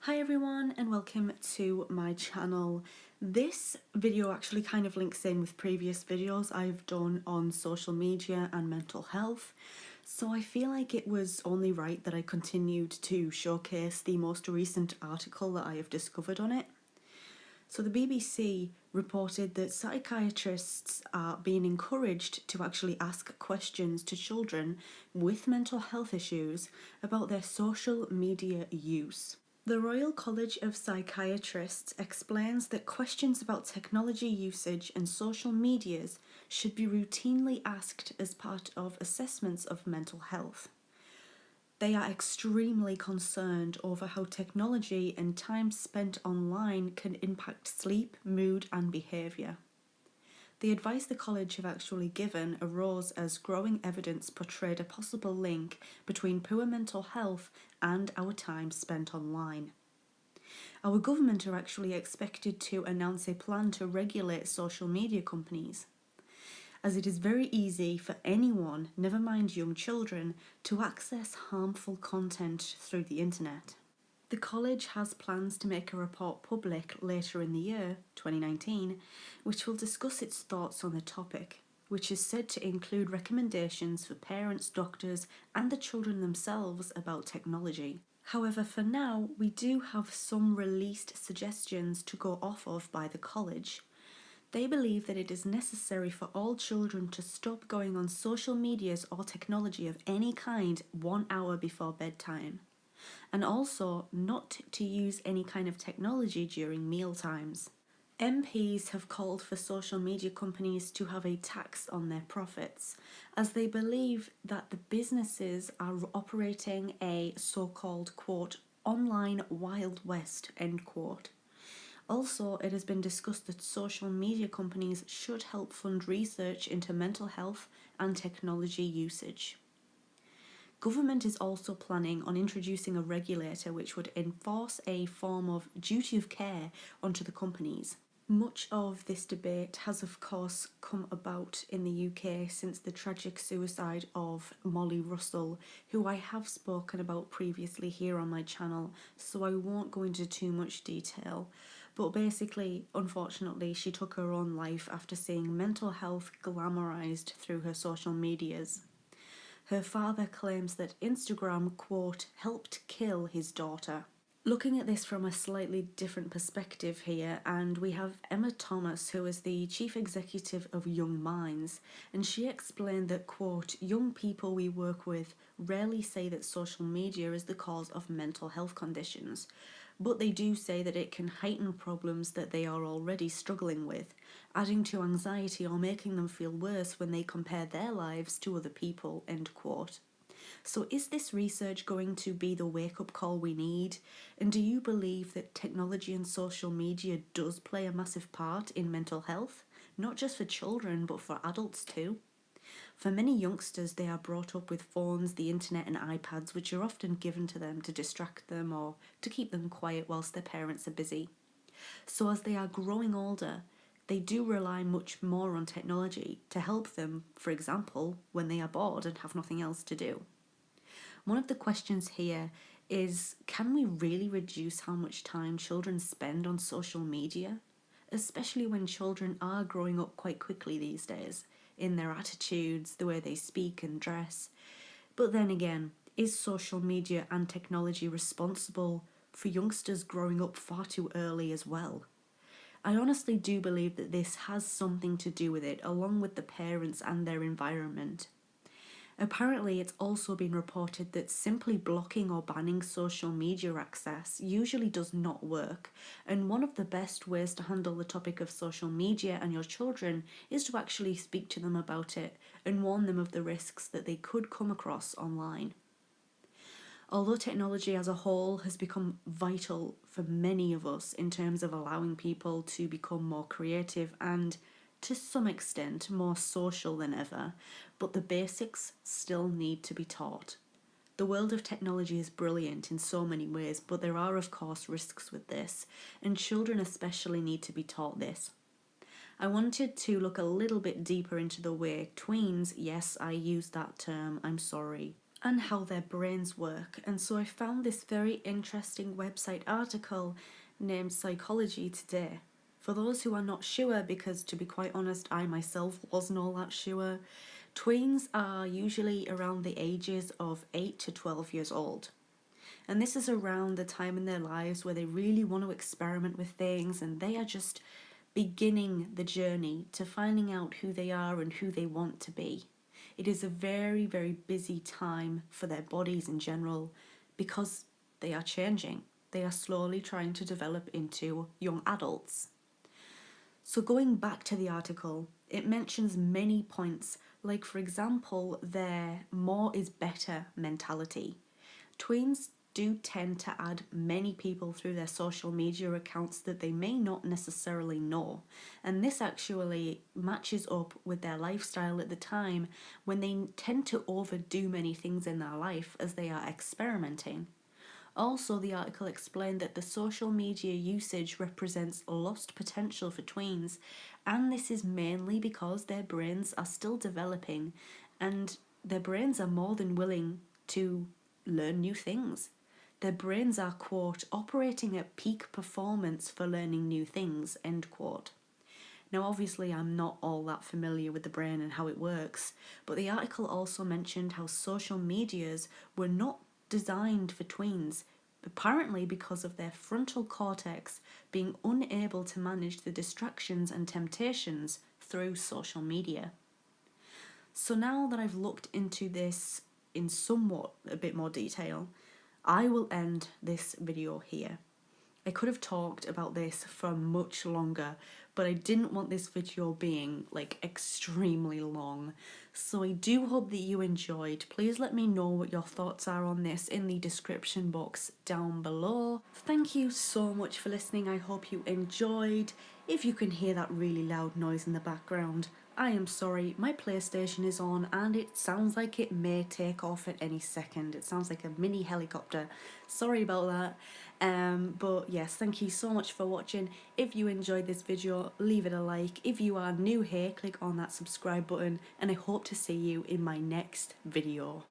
Hi everyone and welcome to my channel. This video actually kind of links in with previous videos I've done on social media and mental health, so I feel like it was only right that I continued to showcase the most recent article that I have discovered on it. So the BBC reported that psychiatrists are being encouraged to actually ask questions to children with mental health issues about their social media use. The Royal College of Psychiatrists explains that questions about technology usage and social medias should be routinely asked as part of assessments of mental health. They are extremely concerned over how technology and time spent online can impact sleep, mood, and behaviour. The advice the college have actually given arose as growing evidence portrayed a possible link between poor mental health and our time spent online. Our government are actually expected to announce a plan to regulate social media companies, as it is very easy for anyone, never mind young children, to access harmful content through the internet. The college has plans to make a report public later in the year, 2019, which will discuss its thoughts on the topic, which is said to include recommendations for parents, doctors, and the children themselves about technology. However, for now, we do have some released suggestions to go off of by the college. They believe that it is necessary for all children to stop going on social medias or technology of any kind 1 hour before bedtime, and also not to use any kind of technology during meal times. MPs have called for social media companies to have a tax on their profits, as they believe that the businesses are operating a so-called, quote, online Wild West, end quote. Also, it has been discussed that social media companies should help fund research into mental health and technology usage. Government is also planning on introducing a regulator which would enforce a form of duty of care onto the companies. Much of this debate has of course come about in the UK since the tragic suicide of Molly Russell, who I have spoken about previously here on my channel, so I won't go into too much detail. But basically, unfortunately, she took her own life after seeing mental health glamorized through her social medias. Her father claims that Instagram, quote, helped kill his daughter. Looking at this from a slightly different perspective here, and we have Emma Thomas, who is the chief executive of Young Minds, and she explained that, quote, young people we work with rarely say that social media is the cause of mental health conditions, but they do say that it can heighten problems that they are already struggling with, adding to anxiety or making them feel worse when they compare their lives to other people, end quote. So is this research going to be the wake-up call we need? And do you believe that technology and social media does play a massive part in mental health? Not just for children, but for adults too? For many youngsters, they are brought up with phones, the internet and iPads, which are often given to them to distract them or to keep them quiet whilst their parents are busy. So as they are growing older, they do rely much more on technology to help them, for example, when they are bored and have nothing else to do. One of the questions here is, can we really reduce how much time children spend on social media? Especially when children are growing up quite quickly these days, in their attitudes, the way they speak and dress. But then again, is social media and technology responsible for youngsters growing up far too early as well? I honestly do believe that this has something to do with it, along with the parents and their environment. Apparently, it's also been reported that simply blocking or banning social media access usually does not work, and one of the best ways to handle the topic of social media and your children is to actually speak to them about it and warn them of the risks that they could come across online. Although technology as a whole has become vital for many of us in terms of allowing people to become more creative and, to some extent, more social than ever, but the basics still need to be taught. The world of technology is brilliant in so many ways, but there are of course risks with this, and children especially need to be taught this. I wanted to look a little bit deeper into the way tweens, yes, I use that term, I'm sorry, and how their brains work. And so I found this very interesting website article named Psychology Today. For those who are not sure, because to be quite honest, I myself wasn't all that sure, tweens are usually around the ages of 8 to 12 years old. And this is around the time in their lives where they really want to experiment with things, and they are just beginning the journey to finding out who they are and who they want to be. It is a very, very busy time for their bodies in general because they are changing. They are slowly trying to develop into young adults. So going back to the article, it mentions many points, like for example, their more is better mentality. Tweens do tend to add many people through their social media accounts that they may not necessarily know, and this actually matches up with their lifestyle at the time when they tend to overdo many things in their life as they are experimenting. Also, the article explained that the social media usage represents lost potential for tweens, and this is mainly because their brains are still developing and their brains are more than willing to learn new things. Their brains are, quote, operating at peak performance for learning new things, end quote. Now, obviously, I'm not all that familiar with the brain and how it works, but the article also mentioned how social medias were not designed for tweens, apparently because of their frontal cortex being unable to manage the distractions and temptations through social media. So now that I've looked into this in somewhat a bit more detail, I will end this video here. I could have talked about this for much longer, but I didn't want this video being like extremely long. So I do hope that you enjoyed. Please let me know what your thoughts are on this in the description box down below. Thank you so much for listening. I hope you enjoyed. If you can hear that really loud noise in the background, I am sorry, my PlayStation is on and it sounds like it may take off at any second. It sounds like a mini helicopter. Sorry about that. But yes, thank you so much for watching. If you enjoyed this video, leave it a like. If you are new here, click on that subscribe button, and I hope to see you in my next video.